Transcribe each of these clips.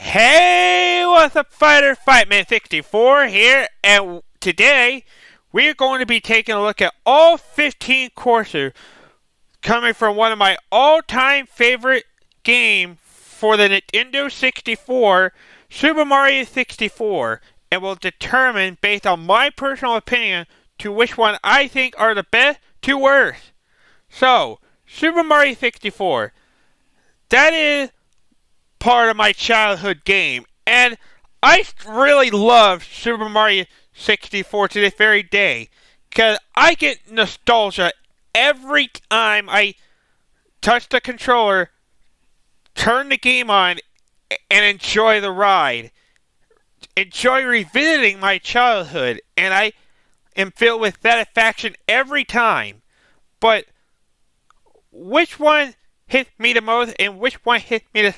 Hey, what's up, fighter? Fightman64 here, and today we're going to be taking a look at all 15 courses coming from one of my all-time favorite games for the Nintendo 64, Super Mario 64, and will determine, based on my personal opinion, to which one I think are the best to worst. So, Super Mario 64, that is part of my childhood game, and I really love Super Mario 64 to this very day, because I get nostalgia every time I touch the controller, turn the game on, and enjoy the ride. Enjoy revisiting my childhood, and I am filled with satisfaction every time. But which one hit me the most, and which one hit me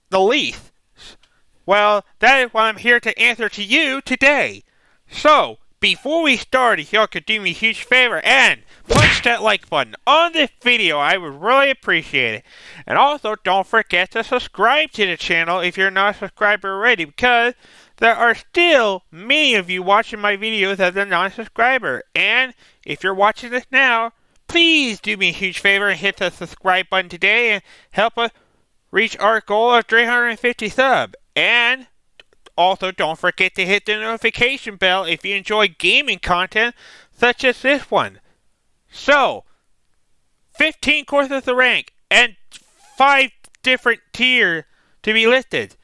the least? Well, that is what I'm here to answer to you today. So, before we start, if y'all could do me a huge favor and punch that like button on this video, I would really appreciate it. And also, don't forget to subscribe to the channel if you're not a subscriber already, because there are still many of you watching my videos as a non-subscriber. And if you're watching this now, please do me a huge favor and hit the subscribe button today and help us reach our goal of 350 subs. And also don't forget to hit the notification bell if you enjoy gaming content such as this one. So, 15 courses to rank and 5 different tiers to be listed.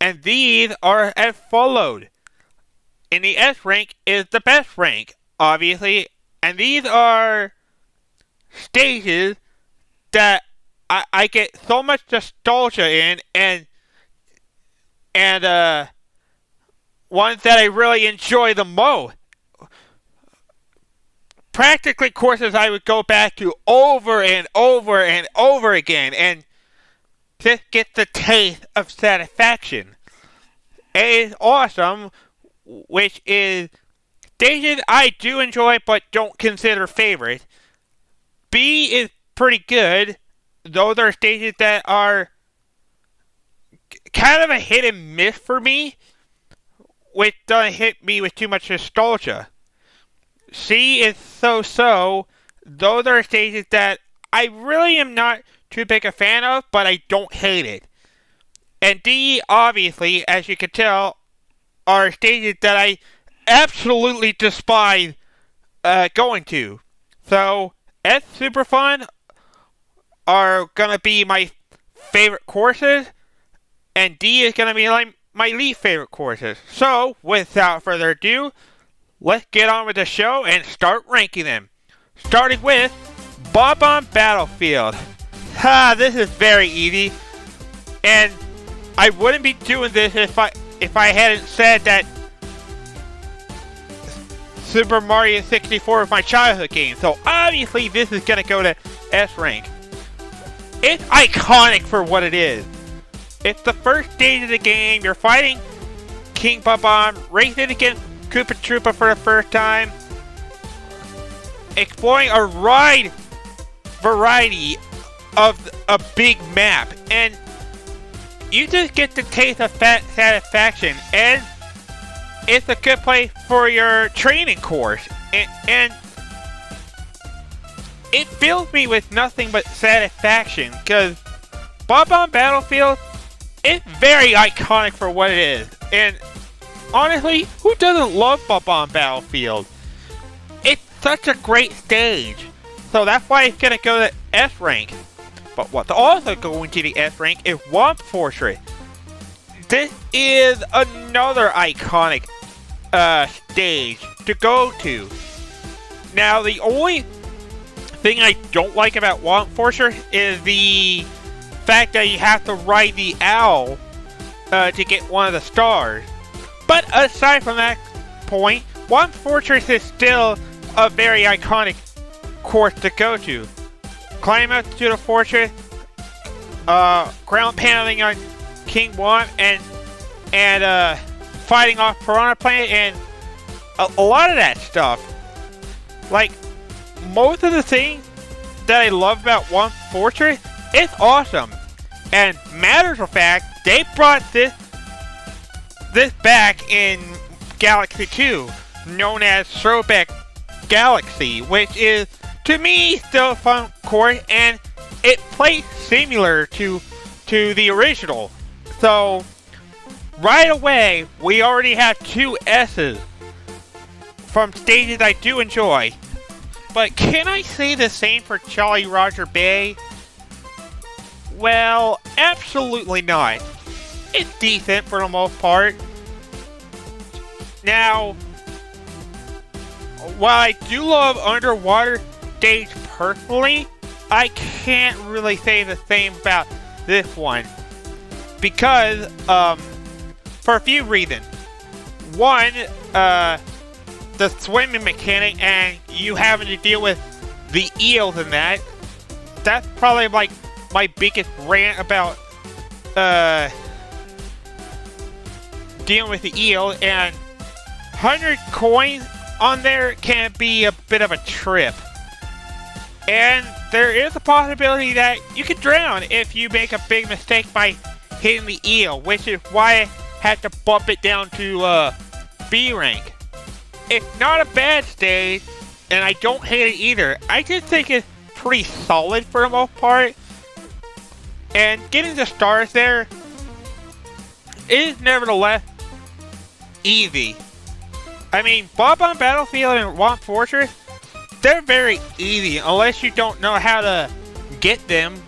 And these are as followed. In the S rank is the best rank, obviously, and these are stages that I get so much nostalgia in, and ones that I really enjoy the most. Practically courses I would go back to over and over and over again, and just get the taste of satisfaction. A is awesome, which is stages I do enjoy but don't consider favorites. B is pretty good. Those are stages that are kind of a hit and miss for me, which doesn't hit me with too much nostalgia. C is so-so. Those are stages that I really am not too big a fan of, but I don't hate it. And D, obviously, as you can tell, are stages that I absolutely despise going to. So, S, super fun, are gonna be my favorite courses, and D is gonna be like my least favorite courses. So, without further ado, let's get on with the show and start ranking them. Starting with Bob-omb Battlefield. This is very easy, and I wouldn't be doing this if I hadn't said that Super Mario 64 is my childhood game. So obviously this is gonna go to S rank. It's iconic for what it is. It's the first stage of the game. You're fighting King Bob-omb, racing against Koopa Troopa for the first time, exploring a wide variety of a big map, and you just get the taste of satisfaction, and it's a good place for your training course, and it fills me with nothing but satisfaction, because Bob-omb Battlefield is very iconic for what it is, and honestly, who doesn't love Bob-omb Battlefield? It's such a great stage, so that's why it's gonna go to S rank. But what's also going to the S rank is Womp Fortress. This is another iconic stage to go to. Now, the only thing I don't like about Womp Fortress is the fact that you have to ride the owl to get one of the stars. But aside from that point, Womp Fortress is still a very iconic course to go to. Climb up to the fortress, ground pounding on King Womp, and fighting off Piranha Plant, and a lot of that stuff. Like, most of the things that I love about Womp Fortress, it's awesome. And matters of fact, they brought this back in Galaxy 2, known as Throwback Galaxy, which is, to me, still a fun course, and it plays similar to the original. So, right away, we already have 2 S's from stages I do enjoy. But can I say the same for Jolly Roger Bay? Well, absolutely not. It's decent for the most part. Now, while I do love Underwater Stage personally, I can't really say the same about this one. Because, for a few reasons. One, the swimming mechanic and you having to deal with the eels in that. That's probably like my biggest rant about dealing with the eel, and 100 coins on there can be a bit of a trip. And there is a possibility that you could drown if you make a big mistake by hitting the eel, which is why I had to bump it down to B rank. It's not a bad stage, and I don't hate it either. I just think it's pretty solid for the most part. And getting the stars there is nevertheless easy. I mean, Bob-omb Battlefield and Swamp Fortress, they're very easy unless you don't know how to get them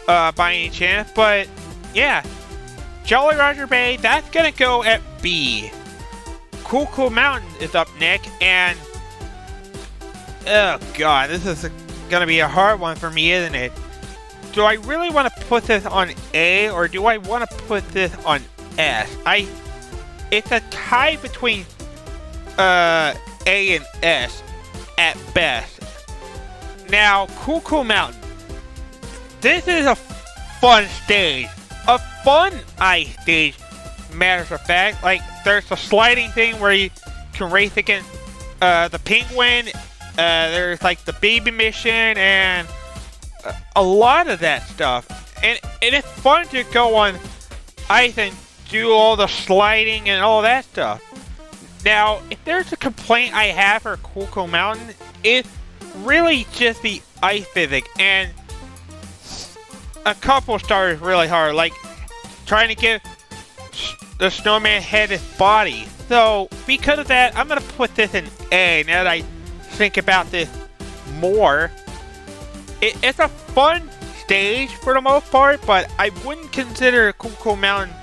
by any chance. But yeah, Jolly Roger Bay, that's gonna go at B. Cool Cool Mountain is up next, and oh god, this is gonna be a hard one for me, isn't it? Do I really want to put this on A, or do I want to put this on S? It's a tie between A and S at best. Now, Cool Cool Mountain. This is a fun stage. A fun ice stage, matters of fact. Like, there's a sliding thing where you can race against the penguin. There's like the baby mission and a lot of that stuff. And it's fun to go on ice and do all the sliding and all that stuff. Now, if there's a complaint I have for Cool Cool Mountain, it's really just the ice physics, and a couple stars really hard, like trying to get the snowman head his body. So, because of that, I'm going to put this in A now that I think about this more. It's a fun stage for the most part, but I wouldn't consider Cool Cool Mountain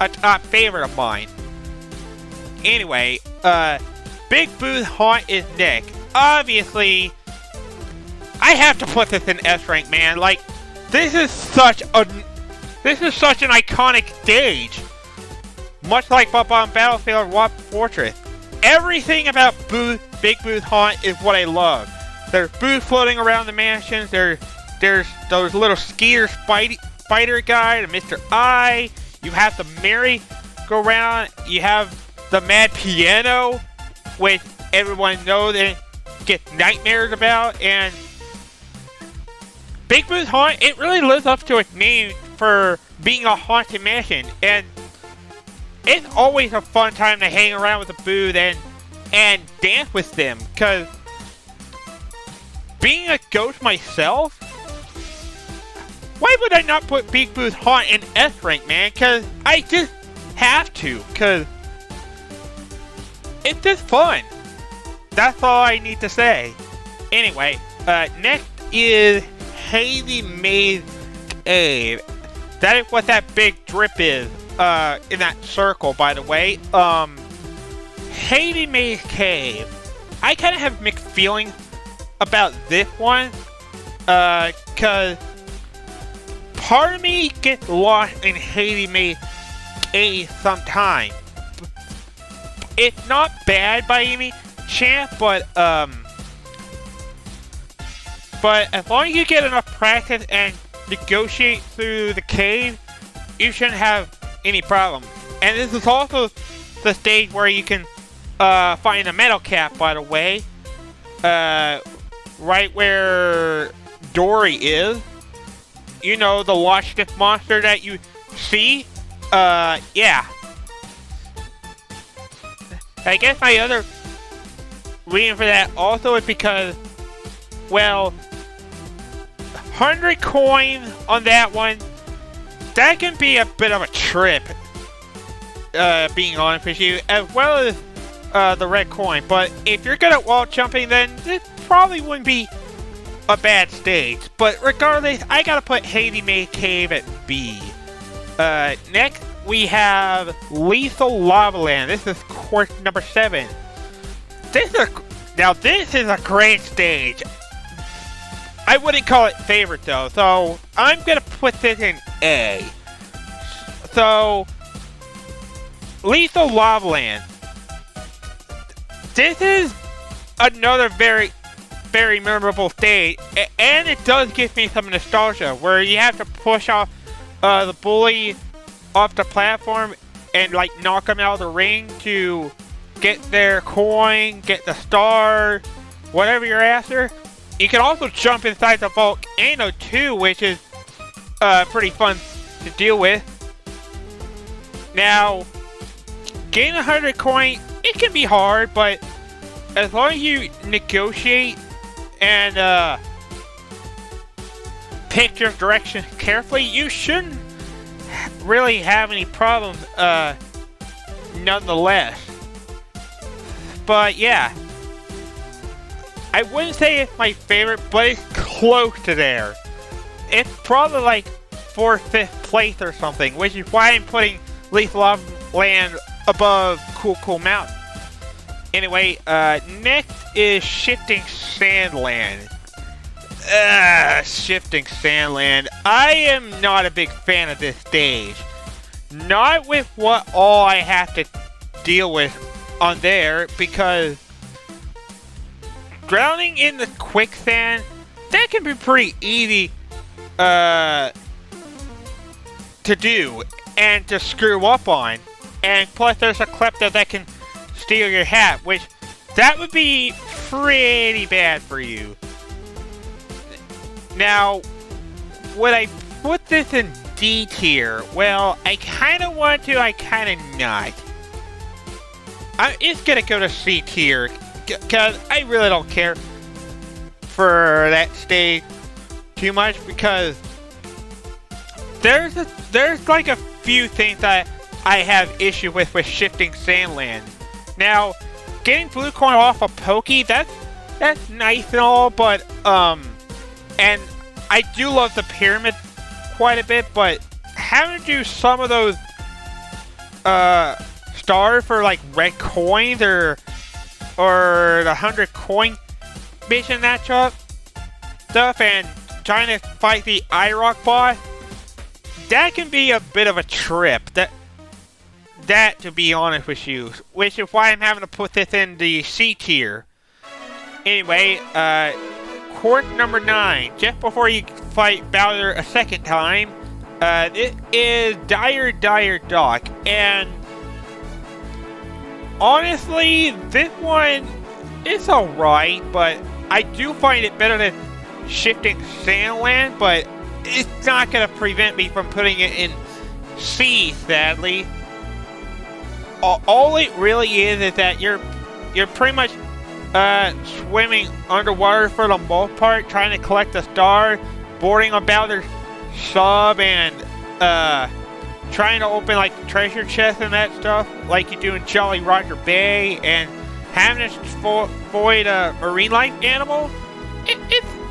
a top favorite of mine. Anyway, Big Boo's Haunt is next. Obviously, I have to put this in S rank, man. Like, this is such an iconic stage. Much like Bob-omb Battlefield and Swamp Fortress. Everything about Big Boo's Haunt is what I love. There's Boo floating around the mansions. There's those little skier spider guy, and Mr. I. You have the merry-go-round. You have the Mad Piano, which everyone knows and gets nightmares about. And Big Boo's Haunt, it really lives up to its name for being a haunted mansion. And it's always a fun time to hang around with the Boo and dance with them. Because being a ghost myself, why would I not put Big Boo's Haunt in S rank, man? Because I just have to. Because it's just fun. That's all I need to say. Anyway, next is Hazy Maze Cave. That is what that big drip is. In that circle, by the way. Hazy Maze Cave. I kind of have mixed feelings about this one. Cause part of me gets lost in Hazy Maze Cave sometimes. It's not bad by any chance, but as long as you get enough practice and negotiate through the cave, you shouldn't have any problem. And this is also the stage where you can find a metal cap, by the way. Right where Dory is. you know, the Lost Stick monster that you see. Yeah. I guess my other reason for that also is because, well, 100 coins on that one, that can be a bit of a trip, being honest with you, as well as the red coin. But if you're good at wall jumping, then it probably wouldn't be a bad stage. But regardless, I gotta put Hazy Maze Cave at B. Next, we have Lethal Lava Land. This is course number 7. This is a great stage. I wouldn't call it favorite though, so I'm gonna put this in A. So, Lethal Lava Land. This is another very, very memorable stage, and it does give me some nostalgia, where you have to push off the bully off the platform and like knock them out of the ring to get their coin, get the star, whatever you're after. You can also jump inside the volcano too, which is pretty fun to deal with. Now, getting 100 coin, it can be hard, but as long as you negotiate and pick your direction carefully, you shouldn't really have any problems nonetheless. But yeah, I wouldn't say it's my favorite, but it's close to there. It's probably like 4th, 5th place or something, which is why I'm putting Lethal Lava Land above Cool Cool Mountain. Anyway, next is Shifting Sand Land. Shifting Sand Land. I am not a big fan of this stage. Not with what all I have to deal with on there, because drowning in the quicksand, that can be pretty easy to do and to screw up on. And plus there's a klepto that can steal your hat, which that would be pretty bad for you. Now, would I put this in D tier? Well, I kind of want to, I kind of not. It's gonna go to C tier, because I really don't care for that stage too much, because there's like a few things that I have issue with Shifting Sand Land. Now, getting blue coin off a Pokey, that's nice and all, but and I do love the pyramid quite a bit, but having to do some of those stars for like red coins or the 100 coin mission matchup stuff, and trying to fight the IROC boss, that can be a bit of a trip. That, to be honest with you, which is why I'm having to put this in the C tier. Anyway, course number 9, just before you fight Bowser a second time, it is Dire Dock, and honestly, this one is alright, but I do find it better than Shifting Sand Land, but it's not going to prevent me from putting it in C, sadly. All it really is that you're pretty much swimming underwater for the most part, trying to collect a star, boarding on Bowser's sub, and trying to open like treasure chests and that stuff, like you do in Jolly Roger Bay, and having to avoid a marine life animal.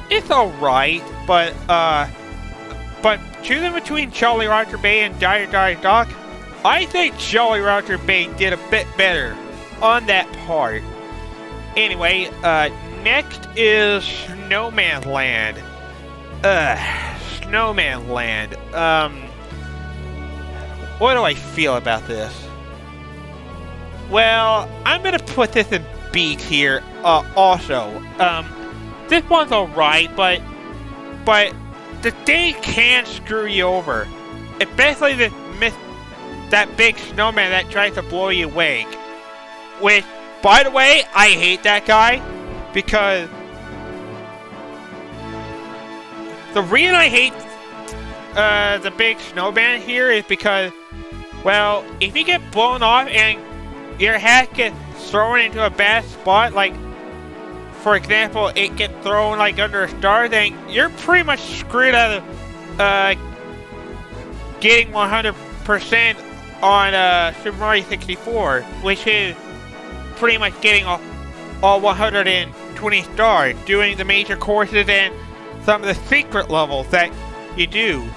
It's alright, but choosing between Jolly Roger Bay and Dire Dock, I think Jolly Roger Bay did a bit better on that part. Anyway, next is Snowman Land. Snowman Land. What do I feel about this? Well, I'm gonna put this in B tier, also. This one's alright, but the day can screw you over. Especially that big snowman that tries to blow you away. Which, by the way, I hate that guy, because the reason I hate the big snowman here is because, well, if you get blown off and your hat gets thrown into a bad spot, like, for example, it gets thrown, like, under a star, then you're pretty much screwed out of, getting 100% on, Super Mario 64, which is pretty much getting all 120 stars, doing the major courses and some of the secret levels that you do.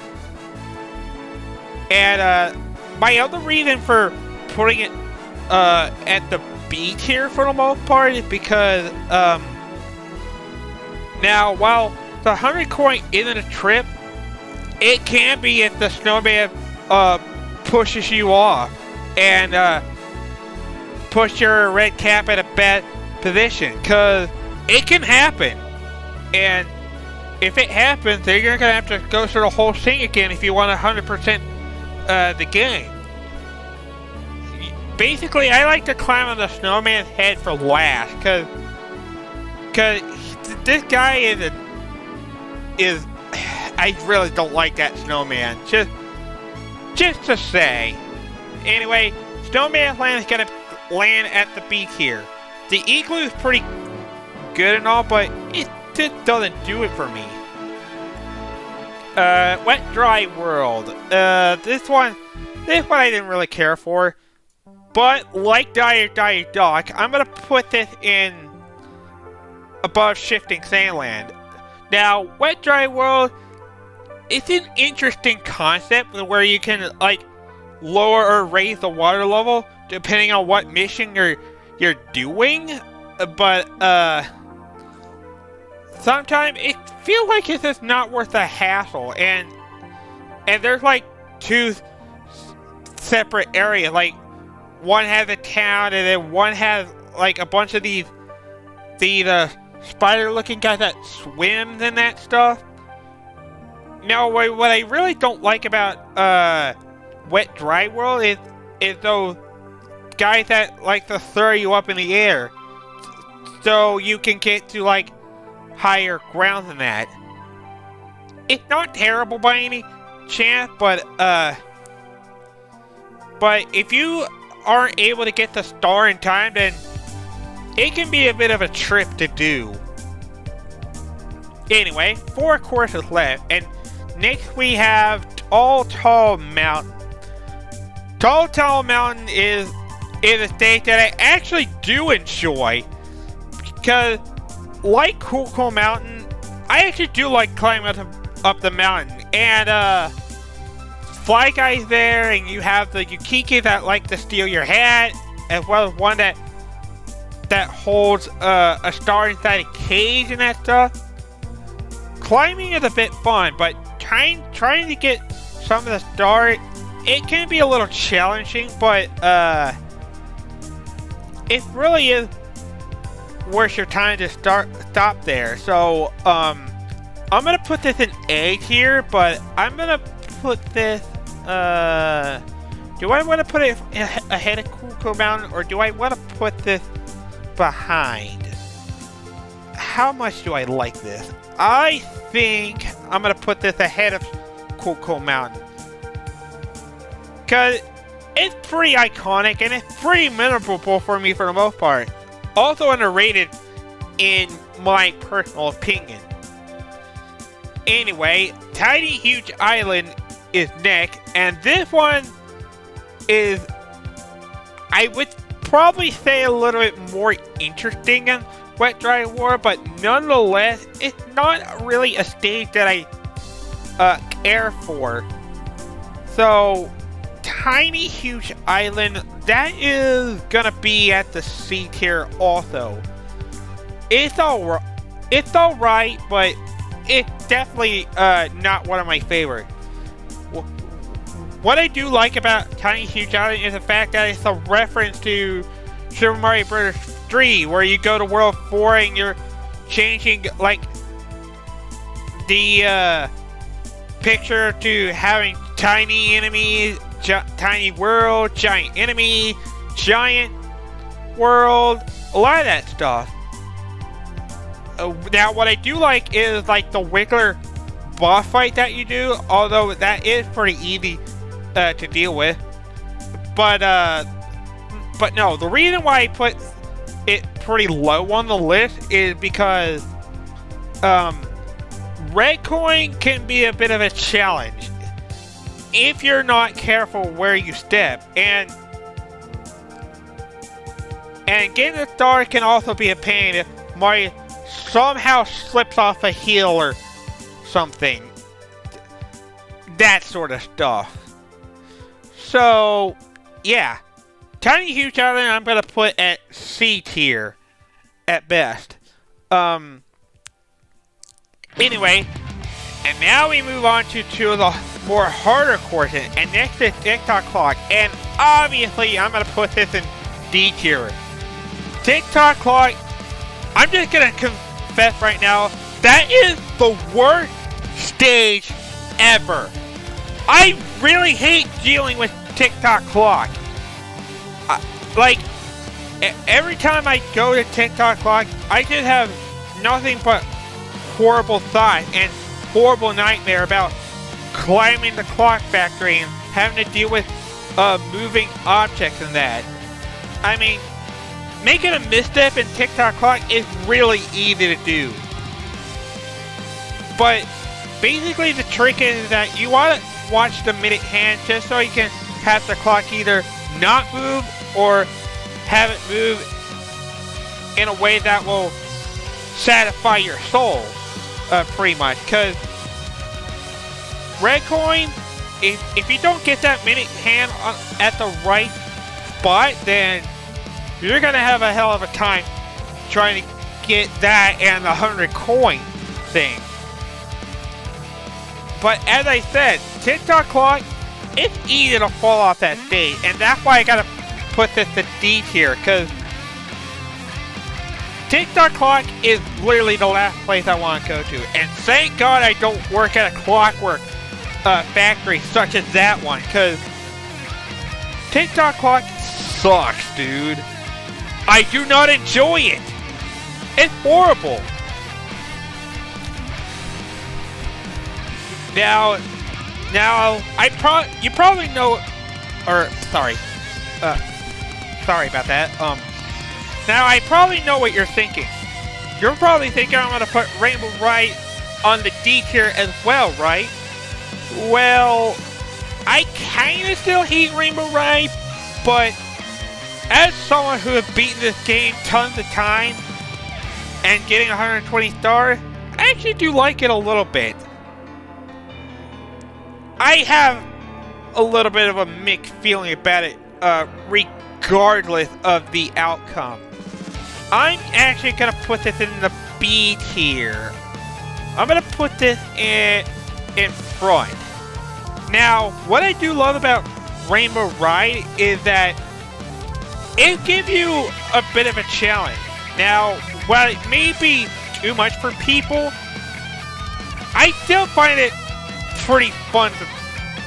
And my other reason for putting it at the B tier for the most part is because now while the 100 coin isn't a trip, it can be if the snowman pushes you off and push your red cap at a bad position, because it can happen. And if it happens, then you're gonna have to go through the whole thing again if you want 100% the game. Basically, I like to climb on the snowman's head for last, cause this guy is I really don't like that snowman. Just to say. Anyway, Snowman Land is gonna land at the B tier. The Igloo is pretty good and all, but it just doesn't do it for me. Wet Dry World. This one I didn't really care for. But like Dire Dock, I'm gonna put this in above Shifting Sandland. Now, Wet Dry World, it's an interesting concept where you can like lower or raise the water level depending on what mission you're doing. But sometimes it feels like it's just not worth the hassle, and there's like two separate areas. Like one has a town, and then one has like a bunch of these spider-looking guys that swims and that stuff. Now, what I really don't like about Wet Dry World is those guys that like to throw you up in the air, so you can get to like higher ground than that. It's not terrible by any chance, but if you aren't able to get the star in time, then it can be a bit of a trip to do. Anyway, 4 courses left, and next we have Tall Mountain. Tall Mountain is a stage that I actually do enjoy, because like Cool Mountain, I actually do like climbing up the mountain. And Fly Guy's there, and you have the Yukiki that like to steal your hat, as well as one that holds a star inside a cage and that stuff. Climbing is a bit fun, but trying to get some of the star, it can be a little challenging, but it really is worth your time to stop there. So I'm gonna put this in A tier, but I'm gonna put this do I want to put it ahead of Cool Mountain, or do I want to put this behind? How much do I like this? I think I'm gonna put this ahead of Cool Mountain, because it's pretty iconic and it's pretty memorable for me for the most part. Also underrated in my personal opinion. Anyway, Tiny Huge Island is next, and this one is, I would probably say, a little bit more interesting than Wet Dry World, but nonetheless, it's not really a stage that I care for. So, Tiny Huge Island, that is gonna be at the C tier also. It's alright, but it's definitely not one of my favorites. What I do like about Tiny Huge Island is the fact that it's a reference to Super Mario Bros. 3, where you go to World 4 and you're changing like the picture to having tiny enemies, tiny world, giant enemy, giant world, a lot of that stuff. Now, what I do like is like the Wiggler boss fight that you do, although that is pretty easy to deal with. But no, the reason why I put it pretty low on the list is because red coin can be a bit of a challenge if you're not careful where you step, and getting a star can also be a pain if Mario somehow slips off a hill or something. That sort of stuff. So, yeah. Tiny Huge Island I'm going to put at C tier at best. Anyway, and now we move on to two of the more harder courses, and next is Tick-Tock Clock, and obviously I'm going to put this in D tier. Tick-Tock Clock, I'm just going to confess right now, that is the worst stage ever. I really hate dealing with Tick-Tock Clock. Like, every time I go to Tick-Tock Clock, I just have nothing but horrible thought and horrible nightmare about climbing the clock factory and having to deal with moving objects and that. I mean, making a misstep in Tick-Tock Clock is really easy to do. But basically the trick is that you want to watch the minute hand just so you can have the clock either not move or have it move in a way that will satisfy your soul, pretty much. Because red coin, if you don't get that minute hand at the right spot, then you're going to have a hell of a time trying to get that and the 100 coin thing. But as I said, Tick-Tock Clock, it's easy to fall off that stage, and that's why I gotta put this to D tier, because Tick-Tock Clock is literally the last place I want to go to, and thank God I don't work at a clockwork factory such as that one, because Tick-Tock Clock sucks, dude. I do not enjoy it. It's horrible. Now, you probably know, or sorry about that. Now I probably know what you're thinking. You're probably thinking I'm gonna put Rainbow Ride on the D tier as well, right? Well, I kinda still hate Rainbow Ride, but as someone who has beaten this game tons of times and getting 120 stars, I actually do like it a little bit. I have a little bit of a mixed feeling about it, regardless of the outcome. I'm actually going to put this in the B tier. I'm going to put this in front. Now, what I do love about Rainbow Ride is that it gives you a bit of a challenge. Now, while it may be too much for people, I still find it pretty fun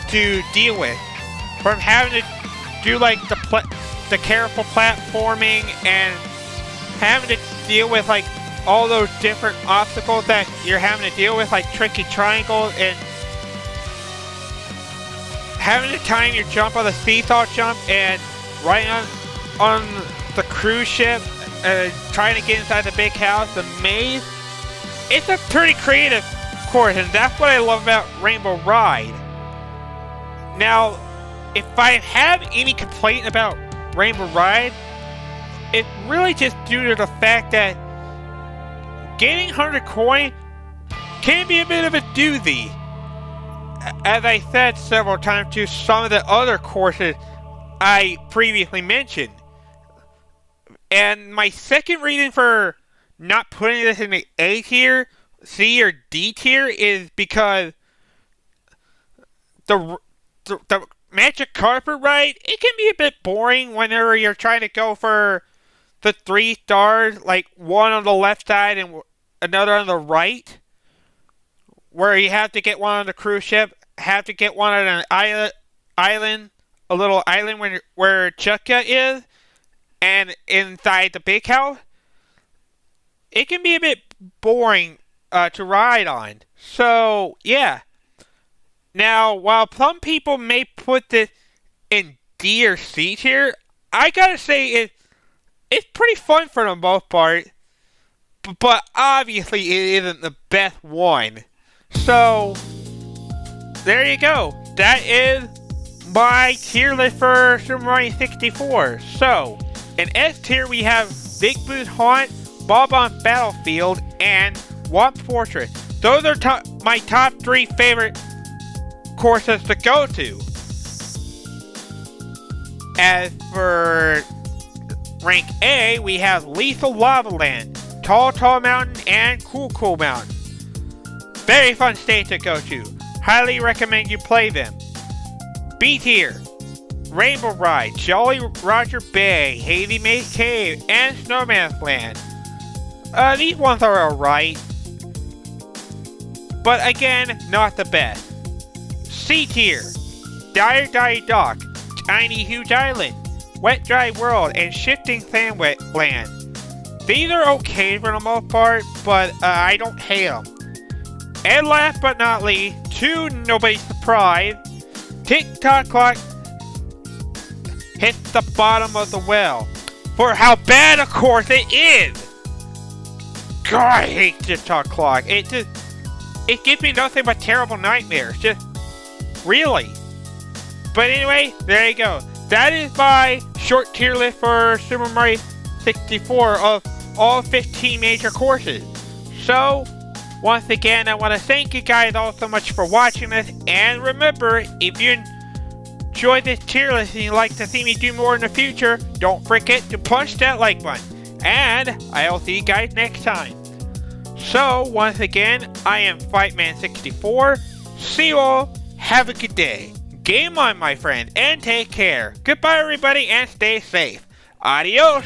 to deal with. From having to do like the careful platforming and having to deal with like all those different obstacles that you're having to deal with, like tricky triangles, and having to time your jump on the seesaw jump and riding on the cruise ship, trying to get inside the big house, the maze. It's a pretty creative course, and that's what I love about Rainbow Ride. Now, if I have any complaint about Rainbow Ride, it's really just due to the fact that getting 100 coin can be a bit of a doozy. As I said several times to some of the other courses I previously mentioned. And my second reason for not putting this in the A tier, C or D tier is because the Magic Carpet Ride, it can be a bit boring whenever you're trying to go for the 3 stars, like one on the left side and another on the right, where you have to get one on the cruise ship, have to get one on an island, a little island where Chucka is, and inside the big house. It can be a bit boring to ride on. So yeah. Now, while some people may put this in D or C tier, I gotta say it's pretty fun for the most part. But obviously, it isn't the best one. So there you go. That is my tier list for Super Mario 64. So in S tier, we have Big Boo's Haunt, Bob-omb Battlefield, and Whomp's Fortress. Those are my top 3 favorite courses to go to. As for rank A, we have Lethal Lava Land, Tall Tall Mountain, and Cool Cool Mountain. Very fun stage to go to. Highly recommend you play them. B tier, Rainbow Ride, Jolly Roger Bay, Hazy Maze Cave, and Snowman's Land. These ones are alright, but again, not the best. C tier, Dire Dire Dock, Tiny Huge Island, Wet Dry World, and Shifting Sandwich Land. These are okay for the most part, but I don't hate them. And last but not least, to nobody's surprise, Tick-Tock Clock hits the bottom of the well for how bad a course it is. God, I hate Tick-Tock Clock. It gives me nothing but terrible nightmares. Just really. But anyway, there you go. That is my short tier list for Super Mario 64 of all 15 major courses. So, once again, I want to thank you guys all so much for watching this. And remember, if you enjoyed this tier list and you'd like to see me do more in the future, don't forget to punch that like button. And I'll see you guys next time. So, once again, I am Fightman64. See you all. Have a good day. Game on, my friend, and take care. Goodbye, everybody, and stay safe. Adios.